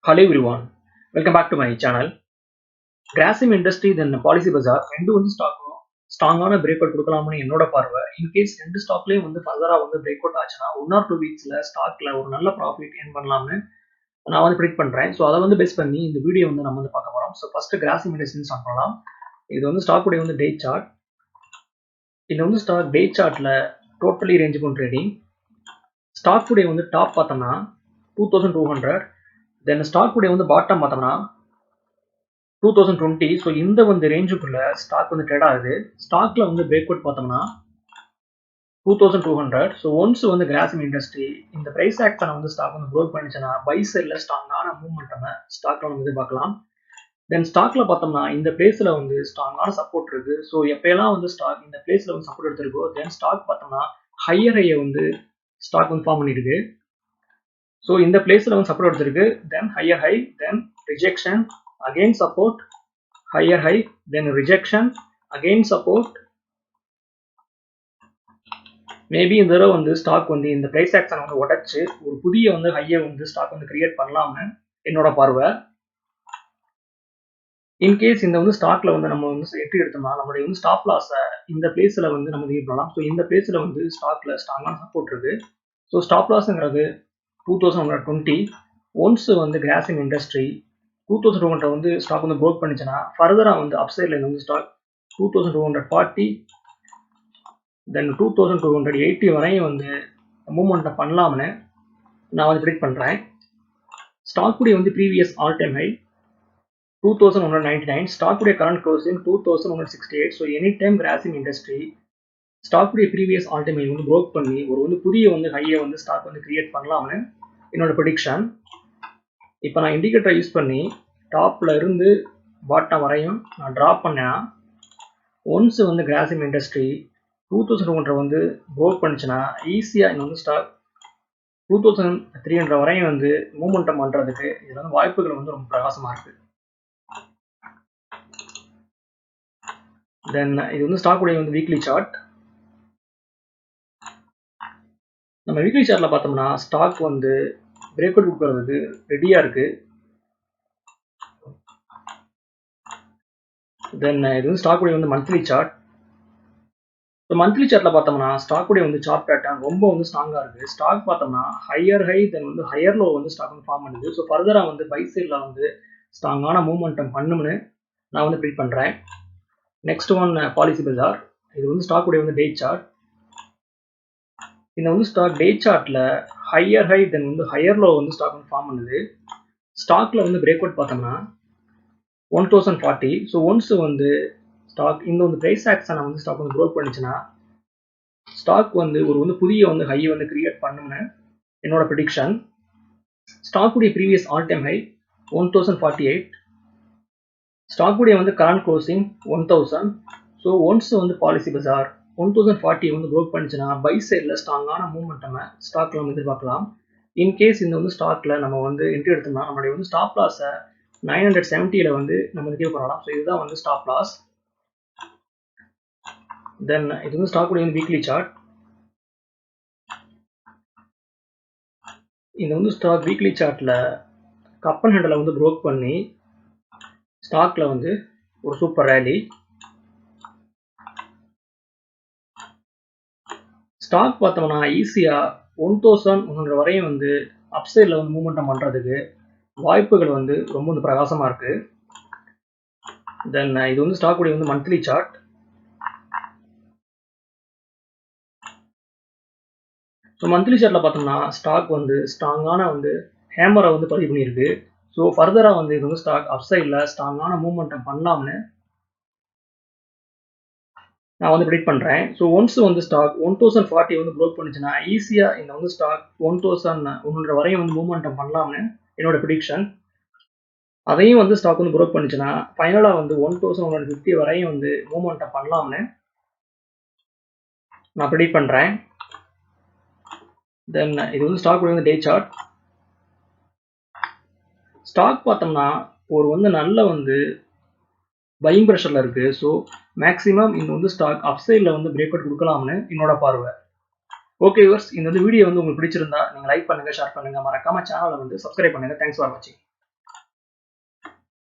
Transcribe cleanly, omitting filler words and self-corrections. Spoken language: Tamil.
Hello everyone, welcome back to my channel. Grasim Industry then Policy Bazaar ரெண்டு வந்து ஸ்டாக்கும் ஸ்ட்ராங்கான பிரேக் அவுட் கொடுக்கலாம்னு என்னோட பார்வை. இன்கேஸ் ரெண்டு ஸ்டாக்லேயும் வந்து ஃபர்தரா வந்து பிரேக் அவுட் ஆச்சுன்னா 1 or 2 வீக்ஸ்ல ஸ்டாக்ல ஒரு நல்ல ப்ராஃபிட் ஏர்ன் பண்ணலாம்னு நான் வந்து ப்ரிடிக்ட் பண்றேன். ஸோ அதை வந்து பேஸ் பண்ணி இந்த வீடியோ வந்து நம்ம வந்து பார்க்க போறோம். So first Grasim industry start பண்ணலாம். இது வந்து ஸ்டாக் உடைய வந்து டே சார்ட். இது வந்து ஸ்டாக் டே சார்ட்ல டோட்டலி ரேஞ்ச் பண்ண ட்ரேடிங். ஸ்டாக் உடைய வந்து டாப் பார்த்தோம்னா 2200. தென் ஸ்டாக் உடைய வந்து பாட்டம் பார்த்தோம்னா 2020. ஸோ இந்த வந்து ரேஞ்சுக்குள்ள ஸ்டாக் வந்து ட்ரேட் ஆகுது. ஸ்டாக்ல வந்து பிரேக் அவுட் பார்த்தோம்னா 2200. ஸோ ஒன்ஸ் வந்து கிராசிம் இண்டஸ்ட்ரி இந்த பிரைஸ் ஆக்ஷனை வந்து ஸ்டாக் வந்து ப்ரோக் பண்ணிச்சுன்னா பை சைட்ல ஸ்ட்ராங்கான மூவ்மெண்ட் ஸ்டாக்ல வந்து எதிர்பார்க்கலாம். தென் ஸ்டாக்ல பார்த்தோம்னா இந்த பிளேஸ்ல வந்து ஸ்ட்ராங்கான சப்போர்ட் இருக்கு. ஸோ எப்பயெல்லாம் வந்து ஸ்டாக் இந்த பிளேஸ்ல வந்து சப்போர்ட் எடுத்திருக்கோ தென் ஸ்டாக் பார்த்தோம்னா ஹையர் ஹையை வந்து ஸ்டாக் வந்து ஃபார்ம் பண்ணிருக்கு. ஸோ இந்த பிளேஸ்ல வந்து சப்போர்ட் எடுத்திருக்கு. Then higher high, then rejection, again support, higher high, then rejection, again support. Maybe இந்த தடவை வந்து ஸ்டாக் வந்து இந்த பிரைஸ் ஆக்ஷன் வந்து உடைச்சு ஒரு புதிய வந்து ஹையை வந்து ஸ்டாக் வந்து கிரியேட் பண்ணலாம்னு என்னோட பார்வை. இன்கேஸ் இந்த வந்து ஸ்டாக்ல வந்து நம்ம வந்து என்ட்ரி எடுத்தோம்னா நம்மளுடைய வந்து ஸ்டாப் லாஸை இந்த பிளேஸ்ல வந்து நம்ம இது பண்ணலாம். ஸோ இந்த பிளேஸ்ல வந்து ஸ்டாக்ல ஸ்ட்ராங்கான சப்போர்ட் இருக்கு. So stop லாஸ்ங்கிறது 2120. ஒன்ஸ் வந்து கிராசிம் இண்டஸ்ட்ரி 2200 வந்து ஸ்டாக் வந்து ப்ரோக் பண்ணிச்சுன்னா ஃபர்தரா வந்து அப்சைட்ல வந்து ஸ்டாக் 2240 தென் 2280 வரையும் வந்து மூவ்மெண்ட் பண்ணலாம்னு நான் வந்து ப்ரிடிக்ட் பண்றேன். ஸ்டாக் உடைய வந்து previous all time high 2199. Stock உடைய current closing 2168. So any time Grasim industry stock உடைய ப்ரீவியஸ் ஆல் டைம் ஹை வந்து ப்ரோக் பண்ணி ஒரு வந்து புதிய வந்து ஹையை வந்து ஸ்டாக் வந்து கிரியேட் பண்ணலாம்னு என்னோட ப்ரெடிக்ஷன். இப்போ நான் இண்டிகேட்டரை யூஸ் பண்ணி டாப்ல இருந்து பாட்டம் வரையும் நான் ட்ராப் பண்ணேன்னா ஒன்ஸ் வந்து கிராசிம் இண்டஸ்ட்ரி 2200 வந்து ப்ரோக் பண்ணிச்சுன்னா ஈஸியா இந்த வந்து ஸ்டாக் 2300 வரையும் வந்து மூவ்மெண்டம் பண்றதுக்கு இதுல வந்து வாய்ப்புகள் வந்து ரொம்ப பிரகாசமா இருக்கு. தென் இது வந்து ஸ்டாக் உடைய வந்து வீக்லி சார்ட். நம்ம வீக்லி சார்ட்ல பார்த்தோம்னா ஸ்டாக் வந்து பிரேக் அவுட் கொடுக்கறதுக்கு ரெடியா இருக்கு. தென் இது வந்து ஸ்டாக் உடைய வந்து மந்த்லி சார்ட். மந்த்லி சார்ட்ல பார்த்தோம்னா ஸ்டாக் உடைய வந்து சார்ட் பேட்டர்ன் ரொம்ப வந்து ஸ்ட்ராங்கா இருக்கு. ஸ்டாக் பார்த்தோம்னா ஹையர் ஹை தென் வந்து ஹையர் லோ வந்து ஸ்டாக் வந்து ஃபார்ம் பண்ணுது. ஸோ ஃபர்தரா வந்து பை சைட்ல வந்து ஸ்ட்ராங்கான மூவ்மெண்டம் பண்ணும்னு நான் வந்து ப்ரிடிக்ட் பண்றேன். நெக்ஸ்ட் ஒன் பாலிசி பஜார். இது வந்து ஸ்டாக் உடைய வந்து டே சார்ட். இந்த வந்து ஸ்டாக் டே சார்ட்ல ஹையர் ஹை தென் வந்து ஹையர் லோ வந்து ஸ்டாக் வந்து ஃபார்ம் பண்ணுது. ஸ்டாக்ல வந்து பிரேக் அவுட் பார்த்தோம்னா 1040. ஸோ ஒன்ஸ் வந்து ஸ்டாக் இந்த வந்து பிரைஸ் ஆக்ஷனை வந்து ஸ்டாக் வந்து ப்ரோக் பண்ணிச்சுன்னா ஸ்டாக் வந்து ஒரு வந்து புதிய வந்து ஹை வந்து கிரியேட் பண்ணும்னு என்னோட ப்ரெடிக்ஷன். ஸ்டாக் உடைய previous all time high 1048. Stock உடைய வந்து கரண்ட் க்ளோசிங் 1000. ஸோ ஒன்ஸ் வந்து பாலிசி பஜார் 1040 வந்து ப்ரோக் பண்ணிச்சுன்னா பை சைட்ல ஸ்ட்ராங்கான மூவ்மெண்டம் ஸ்டாக்ல நம்ம எதிர்பார்க்கலாம். இன்கேஸ் இந்த வந்து ஸ்டாக்ல நம்ம வந்து என்ட்ரி எடுத்தோம்னா நம்மளுடைய வந்து ஸ்டாப் லாஸை 970ல வந்து நம்ம கிரியேட் பண்ணலாம். ஸோ இதுதான் வந்து ஸ்டாப் லாஸ். தென் இது வந்து ஸ்டாக் உடைய வந்து வீக்லி சார்ட். இந்த வந்து ஸ்டாக் வீக்லி சார்ட்ல கப் அண்ட் ஹேண்டலை வந்து ப்ரோக் பண்ணி ஸ்டாக்ல வந்து ஒரு சூப்பர் ரேலி. ஸ்டாக் பார்த்தோம்னா ஈஸியா 1100 வரையும் வந்து அப்சைட்ல வந்து மூவ்மெண்டம் பண்றதுக்கு வாய்ப்புகள் வந்து ரொம்ப வந்து பிரகாசமா இருக்கு. தென் இது வந்து ஸ்டாக் உடைய வந்து மந்த்லி சார்ட். ஸோ மந்த்லி சார்ட்ல பார்த்தோம்னா ஸ்டாக் வந்து ஸ்ட்ராங்கான வந்து ஹேமரை வந்து பதிவு பண்ணியிருக்கு. ஸோ ஃபர்தரா வந்து இது வந்து ஸ்டாக் அப்சைட்ல ஸ்ட்ராங்கான மூவ்மெண்டம் பண்ணலாம்னு நான் வந்து ப்ரெடிக்ட் பண்றேன். ஸோ ஒன்ஸ் வந்து ஸ்டாக் 1040 வந்து ப்ரோக் பண்ணிச்சுன்னா ஈஸியா இந்த வந்து ஸ்டாக் 1100 வரையும் வந்து மூவ்மெண்டம் பண்ணலாம்னு என்னோட ப்ரெடிக்ஷன். அதையும் வந்து ஸ்டாக் வந்து ப்ரோக் பண்ணிச்சுன்னா ஃபைனலா வந்து 1150 வரையும் வந்து மூவ்மெண்டம் பண்ணலாம்னு நான் ப்ரெடிக்ட் பண்றேன். தென் இது வந்து ஸ்டாக் வந்து டே சார்ட். ஸ்டாக் பார்த்தோம்னா ஒரு வந்து நல்ல வந்து பையிங் ப்ரெஷர்ல இருக்கு. ஸோ மேக்ஸிமம் இந்த வந்து ஸ்டாக் அப்சைட்ல வந்து பிரேக் அவுட் கொடுக்கலாம்னு என்னோட பார்வை. ஓகே வியூவர்ஸ், இந்த வீடியோ வந்து உங்களுக்கு பிடிச்சிருந்தா நீங்க லைக் பண்ணுங்க, ஷேர் பண்ணுங்க, மறக்காம சேனலை வந்து சப்ஸ்கிரைப் பண்ணுங்க. தேங்க்ஸ் ஃபார் வாட்சிங்.